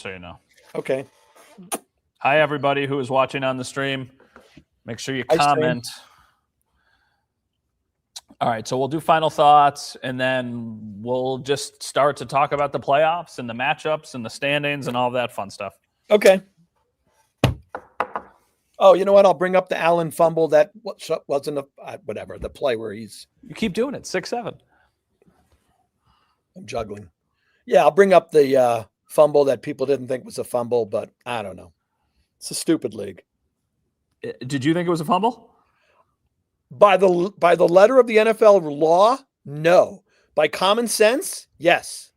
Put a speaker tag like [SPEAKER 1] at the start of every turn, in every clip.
[SPEAKER 1] so you know.
[SPEAKER 2] Okay.
[SPEAKER 1] Hi, everybody who is watching on the stream. Make sure you comment. All right, so we'll do final thoughts, and then we'll just start to talk about the playoffs and the matchups and the standings and all that fun stuff.
[SPEAKER 2] Okay. Oh, you know what? I'll bring up the Allen fumble that wasn't whatever, the play where he's...
[SPEAKER 1] You keep doing it, 6-7.
[SPEAKER 2] I'm juggling. Yeah, I'll bring up the fumble that people didn't think was a fumble, but I don't know. It's a stupid league.
[SPEAKER 1] Did you think it was a fumble?
[SPEAKER 2] By the letter of the NFL law, no. By common sense, yes.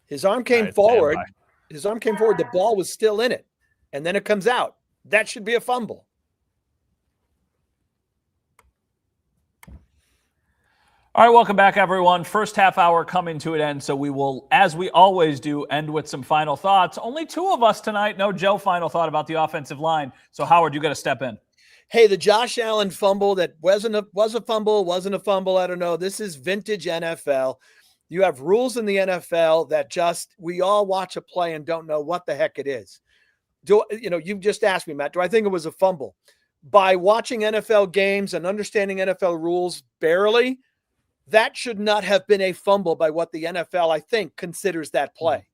[SPEAKER 2] His arm came forward. His arm came forward. The ball was still in it, and then it comes out. That should be a fumble.
[SPEAKER 1] All right, welcome back, everyone. First half hour coming to an end, so we will, as we always do, end with some final thoughts. Only two of us tonight. No Joe final thought about the offensive line. So, Howard, you got to step in.
[SPEAKER 2] Hey, the Josh Allen fumble that was a fumble, wasn't a fumble, I don't know. This is vintage NFL. You have rules in the NFL that we all watch a play and don't know what the heck it is. You just asked me, Matt, do I think it was a fumble? By watching NFL games and understanding NFL rules barely, that should not have been a fumble by what the NFL, I think, considers that play.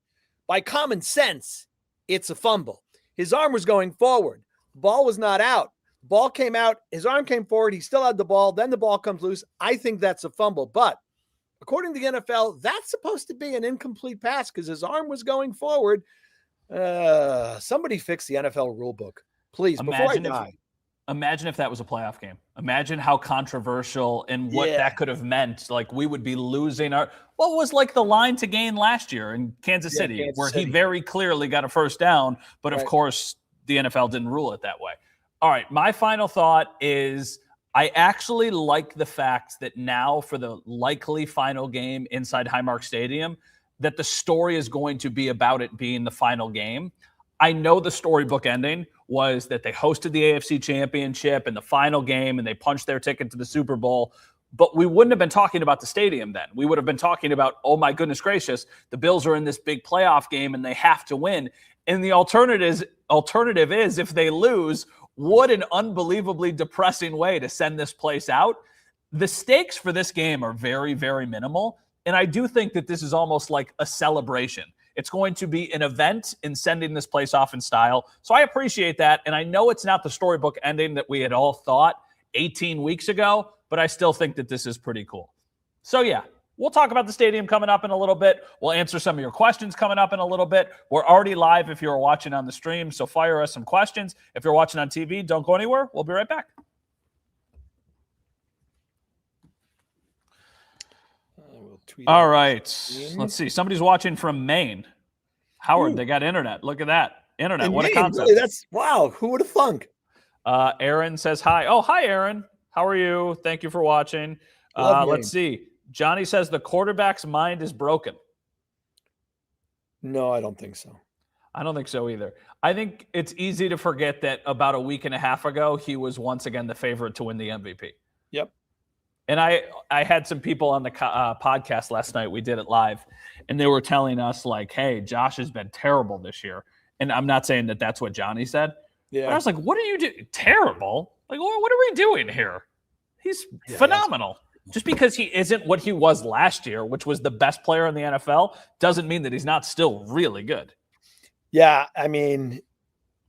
[SPEAKER 2] By common sense, it's a fumble. His arm was going forward. The ball was not out. Ball came out, his arm came forward, he still had the ball, then the ball comes loose. I think that's a fumble. But according to the NFL, that's supposed to be an incomplete pass because his arm was going forward. Somebody fix the NFL rule book, please, before I die.
[SPEAKER 1] Imagine if that was a playoff game. Imagine how controversial and what that could have meant. Like, we would be losing what was like the line to gain last year in Kansas City, where he very clearly got a first down, but of course the NFL didn't rule it that way. All right, my final thought is I actually like the fact that now for the likely final game inside Highmark Stadium, that the story is going to be about it being the final game. I know the storybook ending was that they hosted the AFC Championship in the final game and they punched their ticket to the Super Bowl, but we wouldn't have been talking about the stadium then. We would have been talking about, oh my goodness gracious, the Bills are in this big playoff game and they have to win. And the alternative is if they lose, what an unbelievably depressing way to send this place out. The stakes for this game are very, very minimal. And I do think that this is almost like a celebration. It's going to be an event in sending this place off in style. So I appreciate that. And I know it's not the storybook ending that we had all thought 18 weeks ago, but I still think that this is pretty cool. So yeah, we'll talk about the stadium coming up in a little bit. We'll answer some of your questions coming up in a little bit. We're already live if you're watching on the stream, so fire us some questions. If you're watching on TV, don't go anywhere. We'll be right back. All right. Let's see. Somebody's watching from Maine. Howard, they got internet. Look at that. Internet. What a concept.
[SPEAKER 2] Really? Wow. Who would have thunk?
[SPEAKER 1] Aaron says hi. Oh, hi, Aaron. How are you? Thank you for watching. Let's see. Johnny says the quarterback's mind is broken.
[SPEAKER 2] No, I don't think so.
[SPEAKER 1] I don't think so either. I think it's easy to forget that about a week and a half ago, he was once again the favorite to win the MVP.
[SPEAKER 2] Yep.
[SPEAKER 1] And I had some people on the podcast last night. We did it live, and they were telling us, like, hey, Josh has been terrible this year. And I'm not saying that that's what Johnny said. Yeah. But I was like, what are you doing? Terrible? Like, what are we doing here? He's phenomenal. Just because he isn't what he was last year, which was the best player in the NFL, doesn't mean that he's not still really good.
[SPEAKER 2] Yeah, I mean,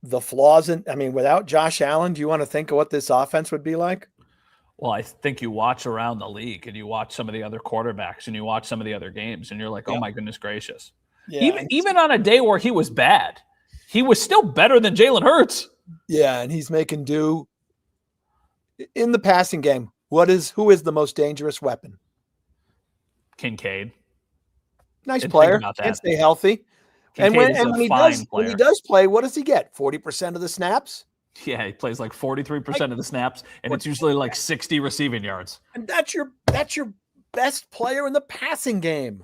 [SPEAKER 2] the flaws without Josh Allen, do you want to think of what this offense would be like?
[SPEAKER 1] Well, I think you watch around the league and you watch some of the other quarterbacks and you watch some of the other games and you're like, oh my goodness gracious. Yeah, even on a day where he was bad, he was still better than Jalen Hurts.
[SPEAKER 2] Yeah, and he's making do in the passing game. Who is the most dangerous weapon?
[SPEAKER 1] Kincaid.
[SPEAKER 2] Nice player. Can't stay healthy.
[SPEAKER 1] Kincaid
[SPEAKER 2] when he does play, what does he get? 40% of the snaps?
[SPEAKER 1] Yeah, he plays like 43% of the snaps, and it's usually like 60 receiving yards.
[SPEAKER 2] And that's your best player in the passing game.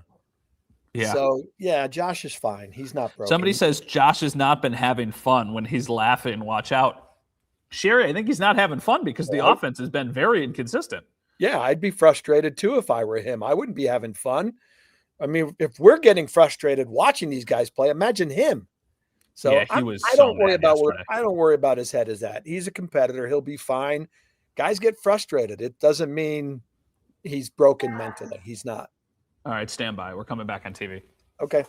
[SPEAKER 1] Yeah.
[SPEAKER 2] So, yeah, Josh is fine. He's not broken.
[SPEAKER 1] Somebody says Josh has not been having fun when he's laughing. Watch out. Sherry, I think he's not having fun because the offense has been very inconsistent.
[SPEAKER 2] Yeah, I'd be frustrated too if I were him. I wouldn't be having fun. I mean, if we're getting frustrated watching these guys play, imagine him. So
[SPEAKER 1] yeah, he was
[SPEAKER 2] I don't worry about
[SPEAKER 1] yesterday.
[SPEAKER 2] I don't worry about his head as that. He's a competitor. He'll be fine. Guys get frustrated. It doesn't mean he's broken mentally. He's not.
[SPEAKER 1] All right, stand by. We're coming back on TV.
[SPEAKER 2] Okay.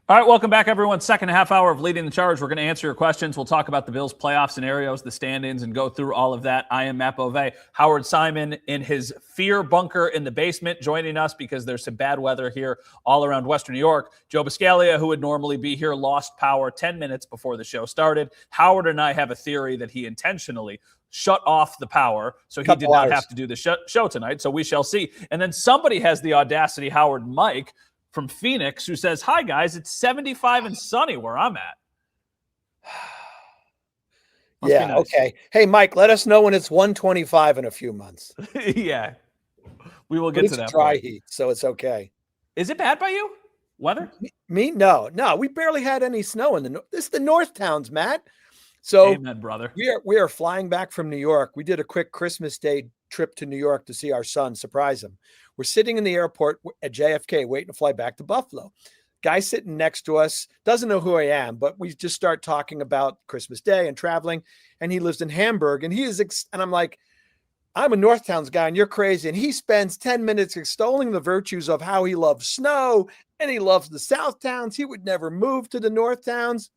[SPEAKER 1] All right, welcome back, everyone. Second half hour of Leading the Charge. We're going to answer your questions. We'll talk about the Bills' playoff scenarios, the stand-ins, and go through all of that. I am Matt Beauvais. Howard Simon in his fear bunker in the basement joining us because there's some bad weather here all around Western New York. Joe Biscaglia, who would normally be here, lost power 10 minutes before the show started. Howard and I have a theory that he intentionally shut off the power, so he did not have to do the show tonight, so we shall see. And then somebody has the audacity, Howard Mike, from Phoenix, who says, hi, guys, it's 75 and sunny where I'm at.
[SPEAKER 2] Yeah, nice. Okay. Hey, Mike, let us know when it's 125 in a few months.
[SPEAKER 1] Yeah, we will get to that.
[SPEAKER 2] It's dry heat, so it's okay.
[SPEAKER 1] Is it bad by you? Weather?
[SPEAKER 2] Me? No. We barely had any snow in this is the North Towns, Matt. So
[SPEAKER 1] amen, brother.
[SPEAKER 2] We are flying back from New York. We did a quick Christmas Day trip to New York to see our son, surprise him. We're sitting in the airport at JFK waiting to fly back to Buffalo. Guy sitting next to us doesn't know who I am, but we just start talking about Christmas Day and traveling. And he lives in Hamburg, and and I'm like, I'm a North Towns guy, and you're crazy. And he spends 10 minutes extolling the virtues of how he loves snow and he loves the South Towns. He would never move to the North Towns.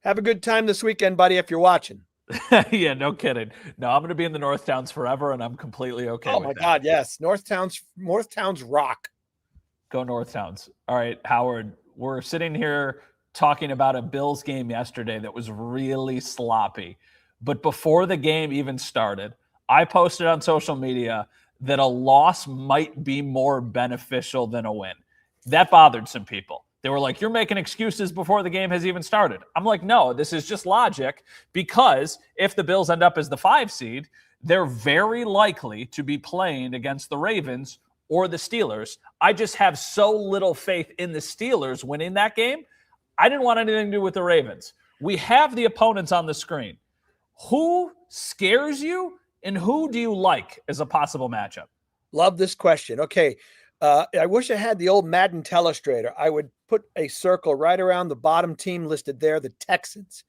[SPEAKER 2] Have a good time this weekend, buddy, if you're watching.
[SPEAKER 1] Yeah, no kidding. No, I'm going to be in the North Towns forever, and I'm completely okay with that.
[SPEAKER 2] Oh, my God, yes. North Towns rock.
[SPEAKER 1] Go North Towns. All right, Howard, we're sitting here talking about a Bills game yesterday that was really sloppy. But before the game even started, I posted on social media that a loss might be more beneficial than a win. That bothered some people. They were like, you're making excuses before the game has even started. I'm like, no, this is just logic, because if the Bills end up as the 5 seed, they're very likely to be playing against the Ravens or the Steelers. I just have so little faith in the Steelers winning that game. I didn't want anything to do with the Ravens. We have the opponents on the screen. Who scares you and who do you like as a possible matchup?
[SPEAKER 2] Love this question. Okay. I wish I had the old Madden Telestrator. I would put a circle right around the bottom team listed there, the Texans.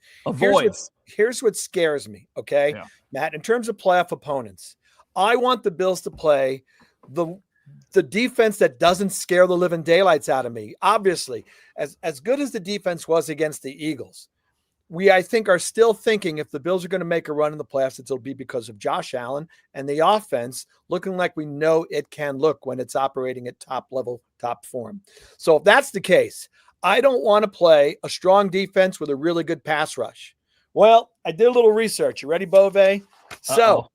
[SPEAKER 2] Here's what scares me, okay, yeah. Matt, in terms of playoff opponents, I want the Bills to play the defense that doesn't scare the living daylights out of me. Obviously, as good as the defense was against the Eagles, I think, are still thinking if the Bills are going to make a run in the playoffs, it'll be because of Josh Allen and the offense looking like we know it can look when it's operating at top level, top form. So if that's the case, I don't want to play a strong defense with a really good pass rush. Well, I did a little research. You ready, Beauvais? So,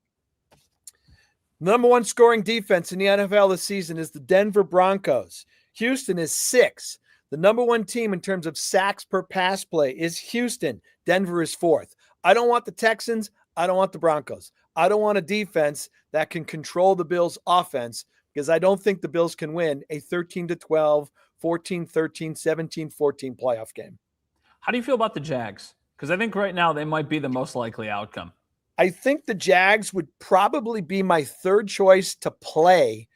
[SPEAKER 2] number 1 scoring defense in the NFL this season is the Denver Broncos. Houston is 6. The number 1 team in terms of sacks per pass play is Houston. Denver is 4th. I don't want the Texans. I don't want the Broncos. I don't want a defense that can control the Bills' offense, because I don't think the Bills can win a 13-12, 14-13, 17-14 playoff game.
[SPEAKER 1] How do you feel about the Jags? Because I think right now they might be the most likely outcome.
[SPEAKER 2] I think the Jags would probably be my 3rd choice to play.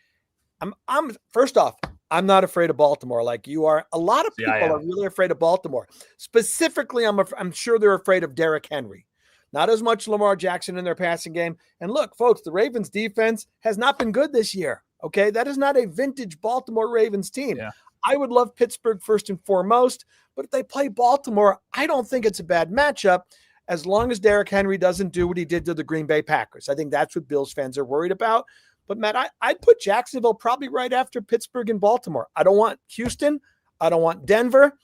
[SPEAKER 2] First off, I'm not afraid of Baltimore like you are. A lot of people are really afraid of Baltimore. Specifically, I'm sure they're afraid of Derrick Henry. Not as much Lamar Jackson in their passing game. And look, folks, the Ravens defense has not been good this year. Okay, that is not a vintage Baltimore Ravens team. Yeah. I would love Pittsburgh first and foremost, but if they play Baltimore, I don't think it's a bad matchup as long as Derrick Henry doesn't do what he did to the Green Bay Packers. I think that's what Bills fans are worried about. But, Matt, I'd put Jacksonville probably right after Pittsburgh and Baltimore. I don't want Houston. I don't want Denver.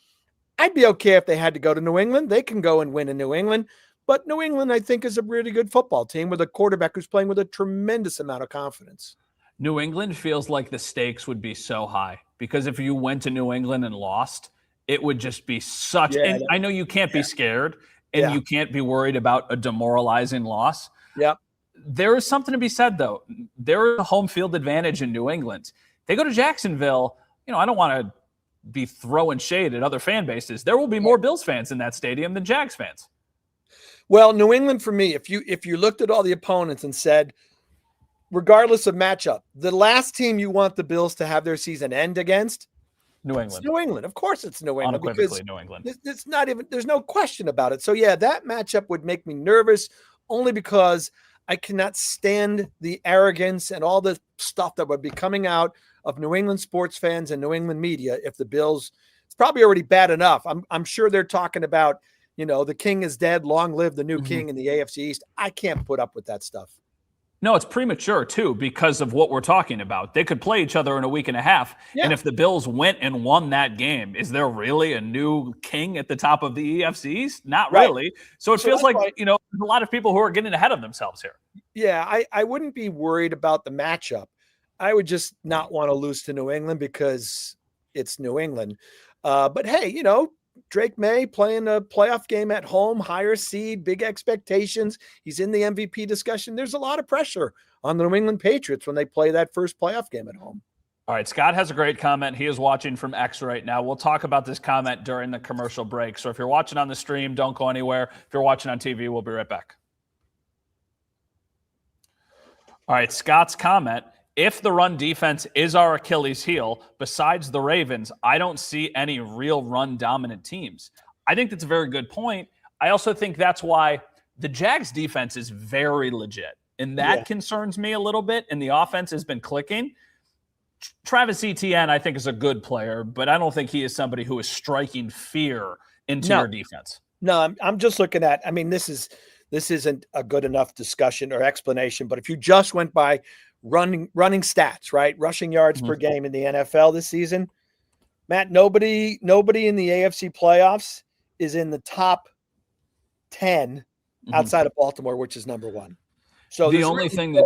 [SPEAKER 2] I'd be okay if they had to go to New England. They can go and win in New England. But New England, I think, is a really good football team with a quarterback who's playing with a tremendous amount of confidence.
[SPEAKER 1] New England feels like the stakes would be so high, because if you went to New England and lost, it would just be such – and I know you can't be scared and you can't be worried about a demoralizing loss.
[SPEAKER 2] Yeah.
[SPEAKER 1] There is something to be said, though. There is a home field advantage in New England. They go to Jacksonville. I don't want to be throwing shade at other fan bases. There will be more Bills fans in that stadium than Jags fans.
[SPEAKER 2] Well, New England, for me, if you looked at all the opponents and said, regardless of matchup, the last team you want the Bills to have their season end against,
[SPEAKER 1] New England.
[SPEAKER 2] It's New England. Of course it's New England.
[SPEAKER 1] Unequivocally New England.
[SPEAKER 2] It's not even, there's no question about it. So yeah, that matchup would make me nervous only because I cannot stand the arrogance and all the stuff that would be coming out of New England sports fans and New England media if the Bills, it's probably already bad enough. I'm sure they're talking about, the king is dead, long live the new king in the AFC East. I can't put up with that stuff.
[SPEAKER 1] No, it's premature, too, because of what we're talking about. They could play each other in a week and a half. Yeah. And if the Bills went and won that game, is there really a new king at the top of the EFC East? Not really. So it feels like, there's a lot of people who are getting ahead of themselves here.
[SPEAKER 2] Yeah, I wouldn't be worried about the matchup. I would just not want to lose to New England because it's New England. But hey, Drake May playing a playoff game at home, higher seed, big expectations. He's in the MVP discussion. There's a lot of pressure on the New England Patriots when they play that first playoff game at home.
[SPEAKER 1] All right, Scott has a great comment. He is watching from X right now. We'll talk about this comment during the commercial break. So if you're watching on the stream, don't go anywhere. If you're watching on TV, we'll be right back. All right, Scott's comment. If the run defense is our Achilles heel, besides the Ravens, I don't see any real run-dominant teams. I think that's a very good point. I also think that's why the Jags defense is very legit, and that concerns me a little bit, and the offense has been clicking. Travis Etienne, I think, is a good player, but I don't think he is somebody who is striking fear into your defense.
[SPEAKER 2] No, I'm just looking at, this isn't a good enough discussion or explanation, but if you just went by running stats, right? Rushing yards per game in the NFL this season. Matt, nobody in the AFC playoffs is in the top 10 outside of Baltimore, which is number one. So
[SPEAKER 1] the only thing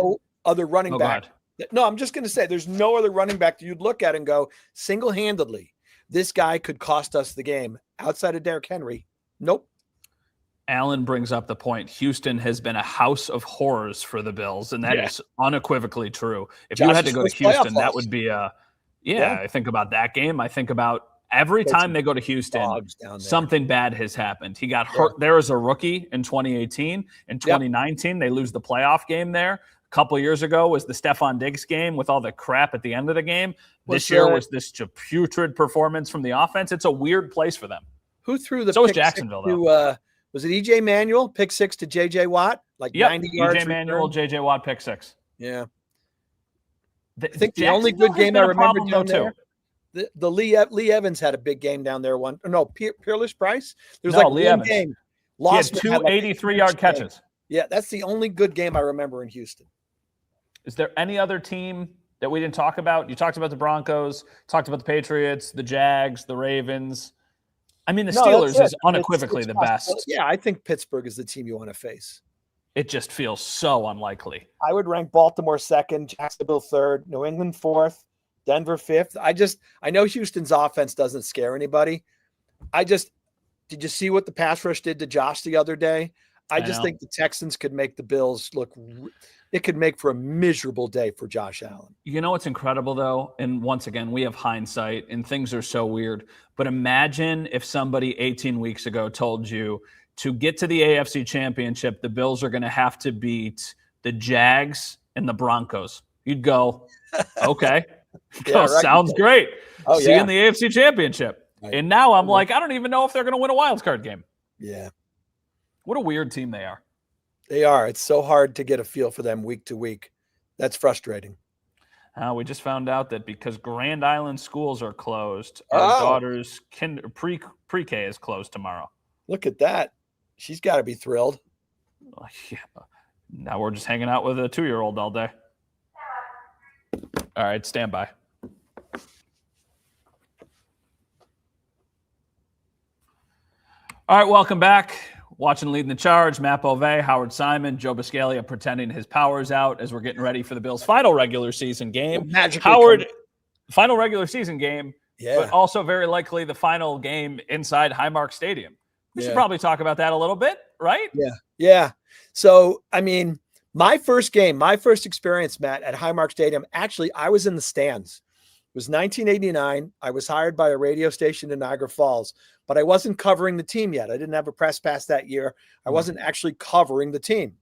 [SPEAKER 2] other running back. No, I'm just going to say there's no other running back that you'd look at and go single-handedly, this guy could cost us the game outside of Derrick Henry. Nope.
[SPEAKER 1] Alan brings up the point. Houston has been a house of horrors for the Bills, and that is unequivocally true. If you had to go to Houston, that would be I think about that game. I think about every time they go to Houston, something bad has happened. He got hurt there as a rookie in 2018. In 2019, they lose the playoff game there. A couple of years ago was the Stephon Diggs game with all the crap at the end of the game. This year was this putrid performance from the offense. It's a weird place for them.
[SPEAKER 2] Who threw the
[SPEAKER 1] So was Jacksonville, though.
[SPEAKER 2] Was it E.J. Manuel, pick six to J.J. Watt? 90 yards.
[SPEAKER 1] E.J. Manuel, J.J. Watt, pick six.
[SPEAKER 2] Yeah. I think the only good game I remember down there, the Lee Evans had a big game down there. Peerless Price? There's
[SPEAKER 1] Lee Evans.
[SPEAKER 2] Game.
[SPEAKER 1] Lost he had 2 83-yard catches.
[SPEAKER 2] Yeah, that's the only good game I remember in Houston.
[SPEAKER 1] Is there any other team that we didn't talk about? You talked about the Broncos, talked about the Patriots, the Jags, the Ravens. The Steelers is unequivocally the best.
[SPEAKER 2] Yeah, I think Pittsburgh is the team you want to face.
[SPEAKER 1] It just feels so unlikely.
[SPEAKER 2] I would rank Baltimore second, Jacksonville third, New England fourth, Denver fifth. I know Houston's offense doesn't scare anybody. Did you see what the pass rush did to Josh the other day? I just think the Texans could make the Bills look it could make for a miserable day for Josh Allen.
[SPEAKER 1] You know what's incredible, though? And once again, we have hindsight, and things are so weird. But imagine if somebody 18 weeks ago told you to get to the AFC Championship, the Bills are going to have to beat the Jags and the Broncos. You'd go, okay. Sounds great. See you in the AFC Championship. Right. And now I'm like, I don't even know if they're going to win a wild card game.
[SPEAKER 2] Yeah.
[SPEAKER 1] What a weird team they are.
[SPEAKER 2] They are. It's so hard to get a feel for them week to week. That's frustrating.
[SPEAKER 1] We just found out that because Grand Island schools are closed, our daughter's pre-K is closed tomorrow.
[SPEAKER 2] Look at that. She's got to be thrilled.
[SPEAKER 1] Yeah. Now we're just hanging out with a 2-year-old all day. All right, stand by. All right, welcome back. Watching Leading the Charge, Matt Bove, Howard Simon, Joe Biscaglia pretending his power's out as we're getting ready for the Bills' final regular season game. Howard, final regular season game, but also very likely the final game inside Highmark Stadium. We should probably talk about that a little bit, right?
[SPEAKER 2] Yeah. So, My first game, my first experience, Matt, at Highmark Stadium, actually, I was in the stands. It was 1989. I was hired by a radio station in Niagara Falls, but I wasn't covering the team yet. I didn't have a press pass that year. I wasn't actually covering the team.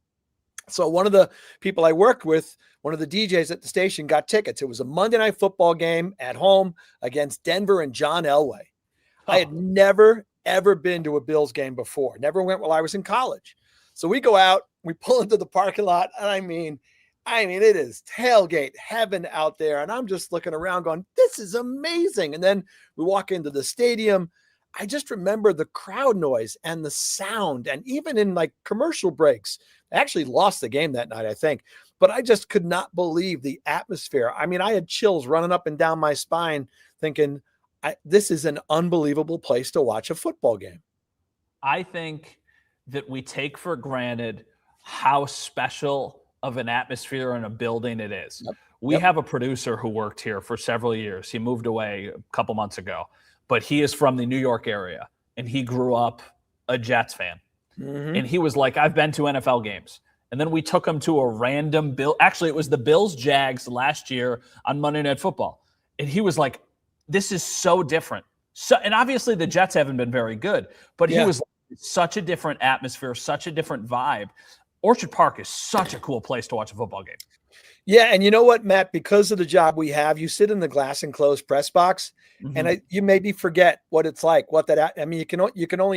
[SPEAKER 2] So one of the people I worked with, one of the DJs at the station, got tickets. It was a Monday Night Football game at home against Denver and John Elway. I had never, ever been to a Bills game before. Never went while I was in college. So we go out, we pull into the parking lot, and I mean, it is tailgate heaven out there. And I'm just looking around going, this is amazing. And then we walk into the stadium. I just remember the crowd noise and the sound. And even in like commercial breaks, I actually lost the game that night, I think. But I just could not believe the atmosphere. I mean, I had chills running up and down my spine thinking, this is an unbelievable place to watch a football game.
[SPEAKER 1] I think that we take for granted how special of an atmosphere in a building it is. Yep. We have a producer who worked here for several years. He moved away a couple months ago, but he is from the New York area and he grew up a Jets fan. Mm-hmm. And he was like, I've been to NFL games. And then we took him to a random actually, it was the Bills Jags last year on Monday Night Football. And he was like, this is so different. So, and obviously the Jets haven't been very good, but he was like, such a different atmosphere, such a different vibe. Orchard Park is such a cool place to watch a football game.
[SPEAKER 2] Yeah, and you know what, Matt? Because of the job we have, you sit in the glass enclosed press box, and you maybe forget what it's like. I mean,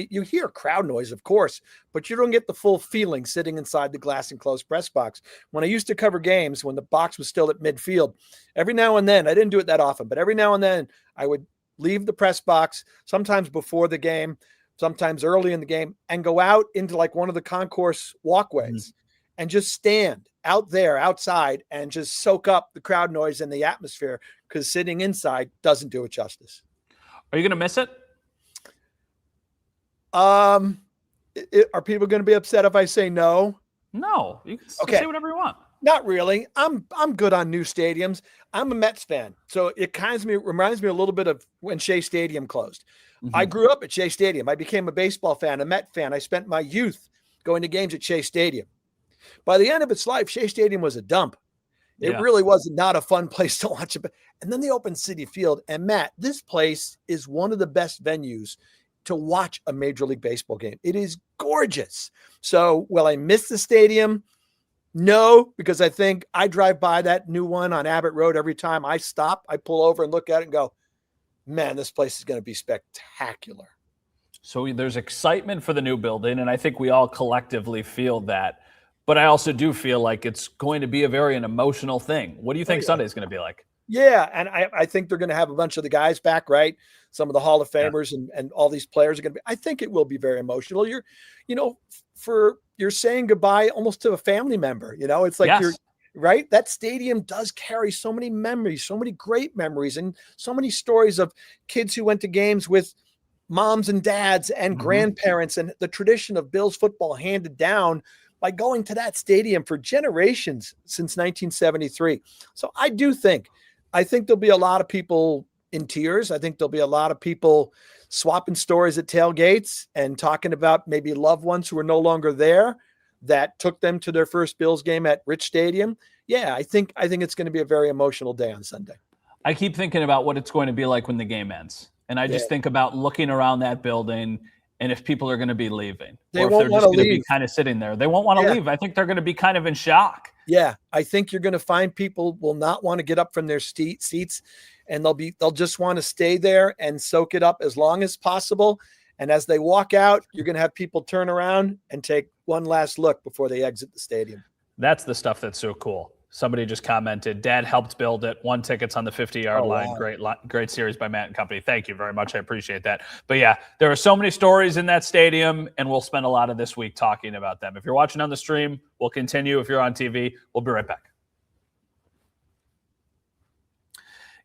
[SPEAKER 2] you hear crowd noise, of course, but you don't get the full feeling sitting inside the glass enclosed press box. When I used to cover games, when the box was still at midfield, every now and then, I didn't do it that often, but every now and then, I would leave the press box, sometimes before the game, sometimes early in the game, and go out into like one of the concourse walkways and just stand out there outside and just soak up the crowd noise and the atmosphere, because sitting inside doesn't do it justice.
[SPEAKER 1] Are you going to miss it?
[SPEAKER 2] Are people going to be upset if I say no?
[SPEAKER 1] No, you can say whatever you want.
[SPEAKER 2] Not really. I'm good on new stadiums. I'm a Mets fan, so it reminds me a little bit of when Shea Stadium closed. I grew up at Shea Stadium. I became a baseball fan, a Met fan. I spent my youth going to games at Shea Stadium. By the end of its life, Shea Stadium was a dump. It really was not a fun place to watch it. And then they opened Citi Field. And Matt, this place is one of the best venues to watch a Major League Baseball game. It is gorgeous. So will I miss the stadium? No, because I think I drive by that new one on Abbott Road every time I stop. I pull over and look at it and go, man, this place is going to be spectacular.
[SPEAKER 1] So there's excitement for the new building, and I think we all collectively feel that. But I also do feel like it's going to be an emotional thing. What do you think Sunday is going to be like?
[SPEAKER 2] Yeah, and I think they're going to have a bunch of the guys back, right? Some of the Hall of Famers and all these players are going to be. I think it will be very emotional. You're saying goodbye almost to a family member. It's like you're right. That stadium does carry so many memories, so many great memories, and so many stories of kids who went to games with moms and dads and grandparents, and the tradition of Bills football handed down by going to that stadium for generations since 1973. So I think there'll be a lot of people in tears. I think there'll be a lot of people swapping stories at tailgates and talking about maybe loved ones who are no longer there that took them to their first Bills game at Rich Stadium. Yeah, I think it's going to be a very emotional day on Sunday.
[SPEAKER 1] I keep thinking about what it's going to be like when the game ends. And I just think about looking around that building and if people are going to be leaving, or if they're just going to be kind of sitting there. They won't want to leave. I think they're going to be kind of in shock.
[SPEAKER 2] Yeah, I think you're going to find people will not want to get up from their seats, and they'll just want to stay there and soak it up as long as possible. And as they walk out, you're going to have people turn around and take one last look before they exit the stadium.
[SPEAKER 1] That's the stuff that's so cool. Somebody just commented, Dad helped build it. 1 ticket's on the 50-yard line. Wow. Great series by Matt and company. Thank you very much. I appreciate that. But yeah, there are so many stories in that stadium, and we'll spend a lot of this week talking about them. If you're watching on the stream, we'll continue. If you're on TV, we'll be right back.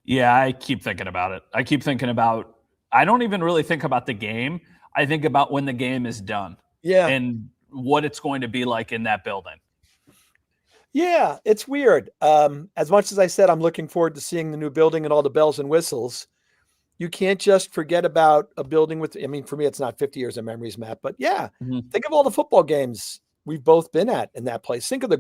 [SPEAKER 1] Yeah, I keep thinking about it. I don't even really think about the game. I think about when the game is done.
[SPEAKER 2] Yeah.
[SPEAKER 1] And what it's going to be like in that building.
[SPEAKER 2] Yeah, it's weird. As much as I said, I'm looking forward to seeing the new building and all the bells and whistles. You can't just forget about a building for me, it's not 50 years of memories, Matt, but think of all the football games we've both been at in that place. Think of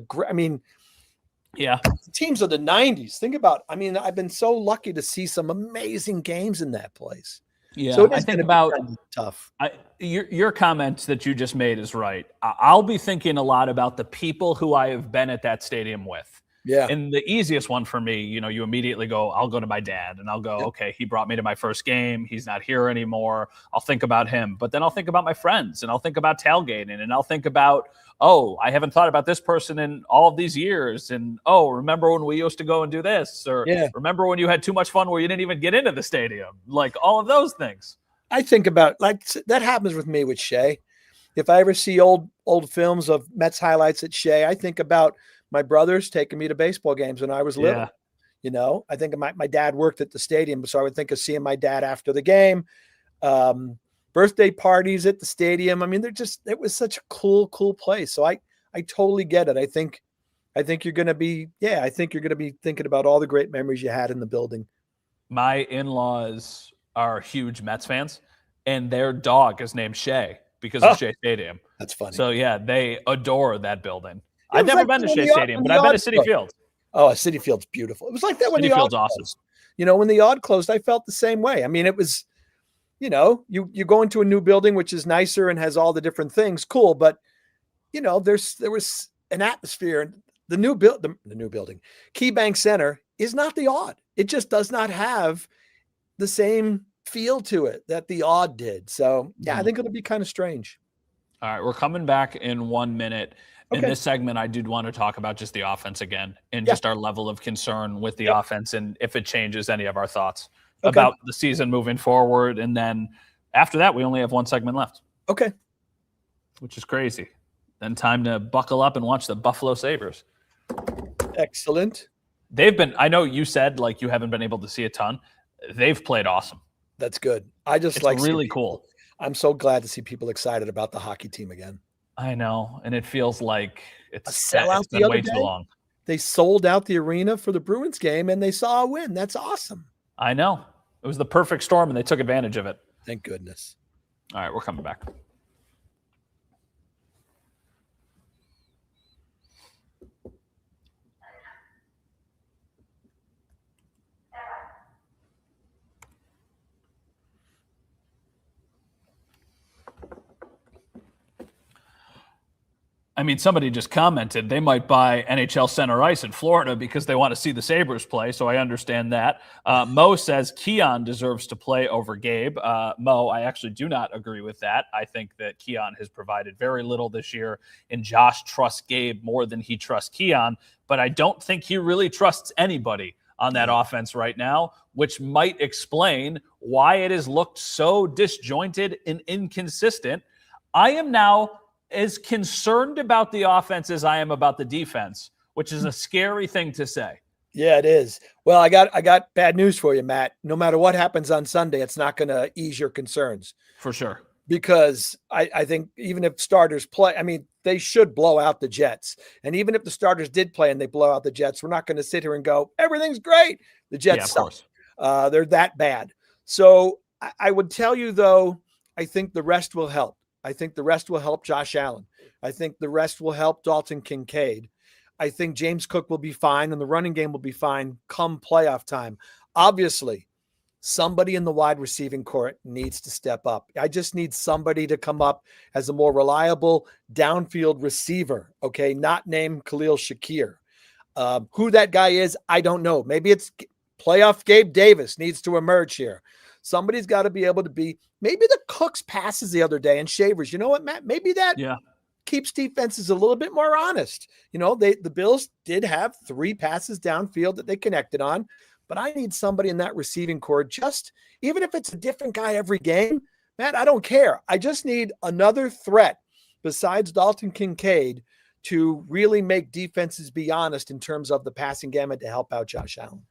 [SPEAKER 2] teams of the 90s. Think about, I've been so lucky to see some amazing games in that place.
[SPEAKER 1] Yeah,
[SPEAKER 2] so
[SPEAKER 1] I think about
[SPEAKER 2] tough.
[SPEAKER 1] Your comments that you just made is right. I'll be thinking a lot about the people who I have been at that stadium with.
[SPEAKER 2] Yeah.
[SPEAKER 1] And the easiest one for me, you immediately go, I'll go to my dad and I'll go, okay, he brought me to my first game. He's not here anymore. I'll think about him. But then I'll think about my friends and I'll think about tailgating and I'll think about, oh, I haven't thought about this person in all of these years. And, oh, remember when we used to go and do this? Or remember when you had too much fun where you didn't even get into the stadium? Like all of those things.
[SPEAKER 2] I think about that happens with me with Shea. If I ever see old films of Mets highlights at Shea, I think about my brothers taking me to baseball games when I was little. I think my dad worked at the stadium, so I would think of seeing my dad after the game. Birthday parties at the stadium. It was such a cool place. So I totally get it. I think you're going to be thinking about all the great memories you had in the building.
[SPEAKER 1] My in-laws are huge Mets fans, and their dog is named Shea because of Shea Stadium.
[SPEAKER 2] That's funny.
[SPEAKER 1] So they adore that building. I've never been to Shea Stadium, but I've been to Citi Field.
[SPEAKER 2] Oh, Citi Field's beautiful. It was like that when the Odd closed. When the Odd closed, I felt the same way. It was, you go into a new building, which is nicer and has all the different things. Cool. But, there was an atmosphere. The new building, KeyBank Center, is not the Odd. It just does not have the same feel to it that the Odd did. So, I think it'll be kind of strange.
[SPEAKER 1] All right. We're coming back in 1 minute. In this segment, I did want to talk about just the offense again and just our level of concern with the offense and if it changes any of our thoughts about the season moving forward. And then after that, we only have one segment left.
[SPEAKER 2] Okay.
[SPEAKER 1] Which is crazy. Then time to buckle up and watch the Buffalo Sabres.
[SPEAKER 2] Excellent.
[SPEAKER 1] I know you said you haven't been able to see a ton. They've played awesome.
[SPEAKER 2] That's good. It's
[SPEAKER 1] really cool.
[SPEAKER 2] I'm so glad to see people excited about the hockey team again.
[SPEAKER 1] I know, and it feels like it's
[SPEAKER 2] been way
[SPEAKER 1] too long.
[SPEAKER 2] They sold out the arena for the Bruins game, and they saw a win. That's awesome.
[SPEAKER 1] I know. It was the perfect storm, and they took advantage of it.
[SPEAKER 2] Thank goodness.
[SPEAKER 1] All right, we're coming back. Somebody just commented they might buy NHL Center Ice in Florida because they want to see the Sabres play, so I understand that. Mo says Keon deserves to play over Gabe. Mo, I actually do not agree with that. I think that Keon has provided very little this year, and Josh trusts Gabe more than he trusts Keon, but I don't think he really trusts anybody on that offense right now, which might explain why it has looked so disjointed and inconsistent. I am now as concerned about the offense as I am about the defense, which is a scary thing to say.
[SPEAKER 2] Yeah, it is. Well, I got bad news for you, Matt. No matter what happens on Sunday, it's not going to ease your concerns.
[SPEAKER 1] For sure.
[SPEAKER 2] Because I think even if starters play, they should blow out the Jets. And even if the starters did play and they blow out the Jets, we're not going to sit here and go, everything's great. The Jets suck. They're that bad. So I would tell you, though, I think the rest will help. I think the rest will help Josh Allen. I think the rest will help Dalton Kincaid. I think James Cook will be fine and the running game will be fine come playoff time. Obviously, somebody in the wide receiving court needs to step up. I just need somebody to come up as a more reliable downfield receiver, okay, not named Khalil Shakir. Who that guy is, I don't know. Maybe it's playoff Gabe Davis needs to emerge here. Somebody's got to be able to be maybe the Cooks passes the other day and Shavers. You know what, Matt? Maybe that keeps defenses a little bit more honest. The Bills did have 3 passes downfield that they connected on, but I need somebody in that receiving core, just even if it's a different guy every game, Matt, I don't care. I just need another threat besides Dalton Kincaid to really make defenses be honest in terms of the passing gamut to help out Josh Allen.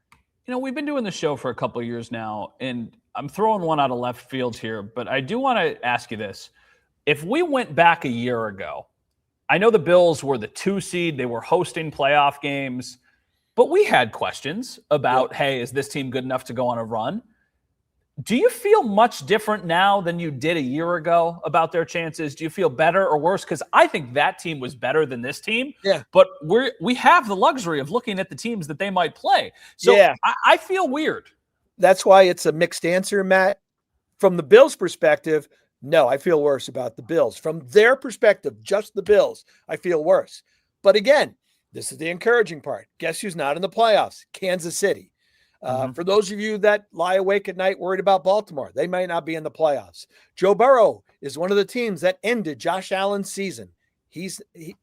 [SPEAKER 1] We've been doing the show for a couple of years now, and I'm throwing one out of left field here, but I do want to ask you this. If we went back a year ago, I know the Bills were the 2 seed. They were hosting playoff games, but we had questions about, hey, is this team good enough to go on a run? Do you feel much different now than you did a year ago about their chances? Do you feel better or worse? Because I think that team was better than this team.
[SPEAKER 2] Yeah.
[SPEAKER 1] But we have the luxury of looking at the teams that they might play. So
[SPEAKER 2] yeah.
[SPEAKER 1] I feel weird.
[SPEAKER 2] That's why it's a mixed answer, Matt. From the Bills' perspective, no, I feel worse about the Bills. From their perspective, just the Bills, I feel worse. But again, this is the encouraging part. Guess who's not in the playoffs? Kansas City. For those of you that lie awake at night worried about Baltimore, they might not be in the playoffs. Joe Burrow is one of the teams that ended Josh Allen's season.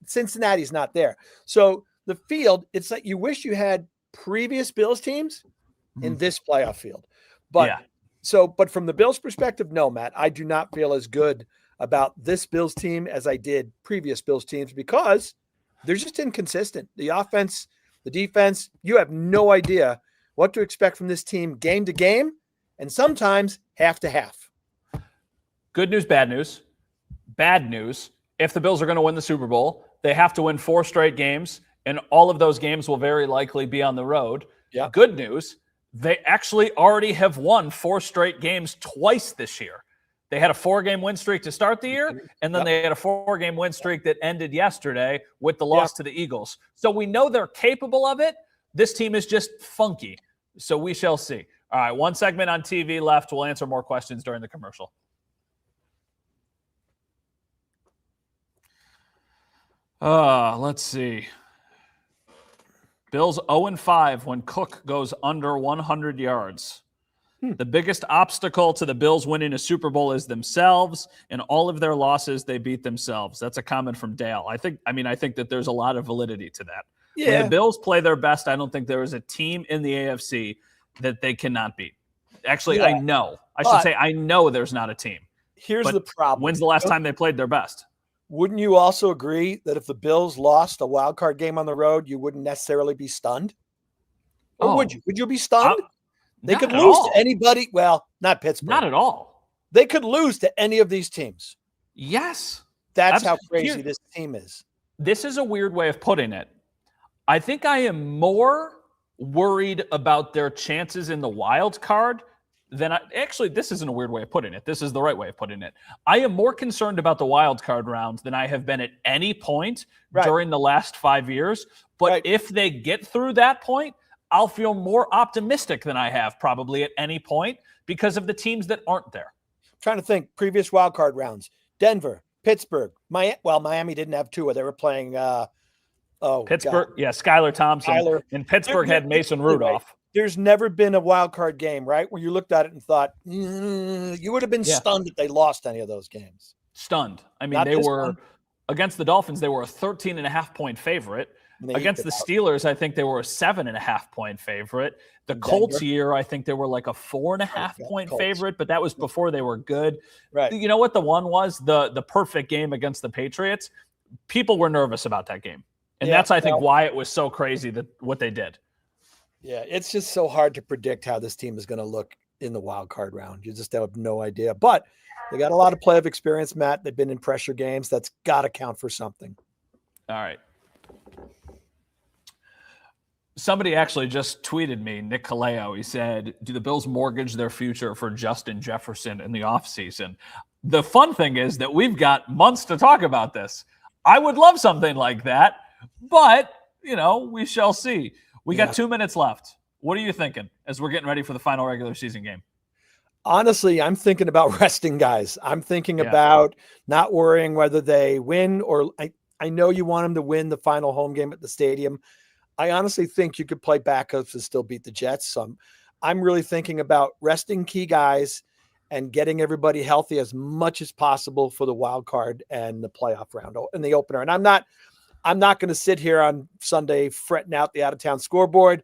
[SPEAKER 2] Cincinnati's not there. So the field, it's like you wish you had previous Bills teams in this playoff field. But but from the Bills' perspective, no, Matt, I do not feel as good about this Bills team as I did previous Bills teams because they're just inconsistent. The offense, the defense, you have no idea what to expect from this team game to game and sometimes half to half.
[SPEAKER 1] Good news, bad news. Bad news. If the Bills are going to win the Super Bowl, they have to win 4 straight games, and all of those games will very likely be on the road.
[SPEAKER 2] Yeah.
[SPEAKER 1] Good news. They actually already have won 4 straight games twice this year. They had a 4-game win streak to start the year, and then they had a 4-game win streak that ended yesterday with the loss to the Eagles. So we know they're capable of it. This team is just funky. So we shall see. All right, 1 segment on TV left. We'll answer more questions during the commercial. Let's see. Bills 0-5 when Cook goes under 100 yards. The biggest obstacle to the Bills winning a Super Bowl is themselves, and all of their losses, they beat themselves. That's a comment from Dale. I think that there's a lot of validity to that.
[SPEAKER 2] Yeah.
[SPEAKER 1] When the Bills play their best, I don't think there is a team in the AFC that they cannot beat. Actually, I know. I should say I know there's not a team.
[SPEAKER 2] Here's the problem.
[SPEAKER 1] When's the last time they played their best?
[SPEAKER 2] Wouldn't you also agree that if the Bills lost a wild card game on the road, you wouldn't necessarily be stunned? Or would you? Would you be stunned? They could lose to anybody. Well, not Pittsburgh.
[SPEAKER 1] Not at all.
[SPEAKER 2] They could lose to any of these teams.
[SPEAKER 1] Yes.
[SPEAKER 2] That's how crazy this team is.
[SPEAKER 1] This is a weird way of putting it. I think I am more worried about their chances in the wild card than actually, this isn't a weird way of putting it. This is the right way of putting it. I am more concerned about the wild card round than I have been at any point during the last 5 years. But if they get through that point, I'll feel more optimistic than I have probably at any point because of the teams that aren't there.
[SPEAKER 2] I'm trying to think previous wild card rounds. Denver, Pittsburgh, Miami didn't have Tua. They were playing
[SPEAKER 1] Pittsburgh. Yeah, Skylar Thompson. And Pittsburgh had Mason Rudolph.
[SPEAKER 2] There's never been a wild card game, right, where you looked at it and thought, you would have been stunned if they lost any of those games.
[SPEAKER 1] Stunned. I mean, they were against the Dolphins, they were a 13.5-point favorite. Against the Steelers, I think they were a 7.5-point favorite. The Colts year, I think they were like a 4.5-point favorite, but that was before they were good.
[SPEAKER 2] Right.
[SPEAKER 1] You know what the one was? The perfect game against the Patriots. People were nervous about that game. And that's, I think, why it was so crazy that what they did.
[SPEAKER 2] Yeah, it's just so hard to predict how this team is going to look in the wild card round. You just have no idea. But they got a lot of playoff experience, Matt. They've been in pressure games. That's got to count for something.
[SPEAKER 1] All right. Somebody actually just tweeted me, Nick Kaleo. He said, do the Bills mortgage their future for Justin Jefferson in the offseason? The fun thing is that we've got months to talk about this. I would love something like that, but, we shall see. We got 2 minutes left. What are you thinking as we're getting ready for the final regular season game?
[SPEAKER 2] Honestly, I'm thinking about resting guys. I'm thinking about not worrying whether they win or I know you want them to win the final home game at the stadium. I honestly think you could play backups and still beat the Jets. So I'm really thinking about resting key guys and getting everybody healthy as much as possible for the wild card and the playoff round and the opener. And I'm not going to sit here on Sunday fretting out the out-of-town scoreboard.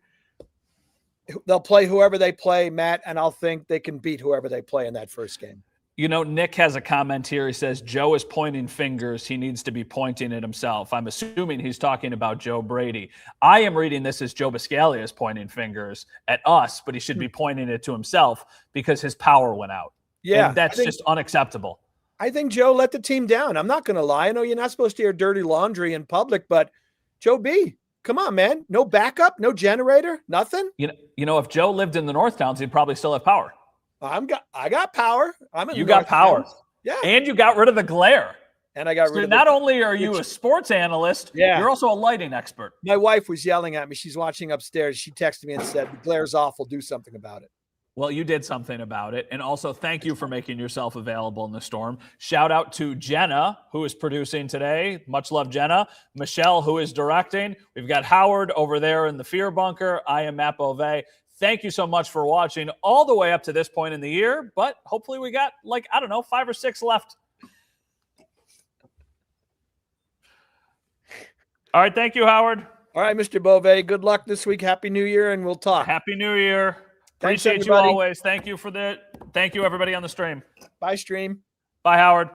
[SPEAKER 2] They'll play whoever they play, Matt, and I'll think they can beat whoever they play in that first game.
[SPEAKER 1] Nick has a comment here. He says, Joe is pointing fingers. He needs to be pointing at himself. I'm assuming he's talking about Joe Brady. I am reading this as Joe Biscaglia is pointing fingers at us, but he should be pointing it to himself because his power went out.
[SPEAKER 2] Yeah.
[SPEAKER 1] And that's just unacceptable.
[SPEAKER 2] I think Joe let the team down. I'm not going to lie. I know you're not supposed to hear dirty laundry in public, but Joe B., come on, man. No backup, no generator, nothing.
[SPEAKER 1] If Joe lived in the North Towns, he'd probably still have power.
[SPEAKER 2] I got power. I'm in
[SPEAKER 1] You got power.
[SPEAKER 2] Yeah.
[SPEAKER 1] And you got rid of the glare.
[SPEAKER 2] And I got rid of
[SPEAKER 1] not only are you a sports analyst, you're also a lighting expert.
[SPEAKER 2] My wife was yelling at me. She's watching upstairs. She texted me and said, the glare's awful. Do something about it.
[SPEAKER 1] Well, you did something about it. And also, thank you for making yourself available in the storm. Shout out to Jenna, who is producing today. Much love, Jenna. Michelle, who is directing. We've got Howard over there in the fear bunker. I am Matt Beauvais. Thank you so much for watching all the way up to this point in the year. But hopefully we got, 5 or 6 left. All right. Thank you, Howard.
[SPEAKER 2] All right, Mr. Beauvais. Good luck this week. Happy New Year, and we'll talk.
[SPEAKER 1] Happy New Year.
[SPEAKER 2] Thanks,
[SPEAKER 1] Appreciate
[SPEAKER 2] everybody.
[SPEAKER 1] you always. Thank you, everybody on the stream.
[SPEAKER 2] Bye, stream.
[SPEAKER 1] Bye, Howard.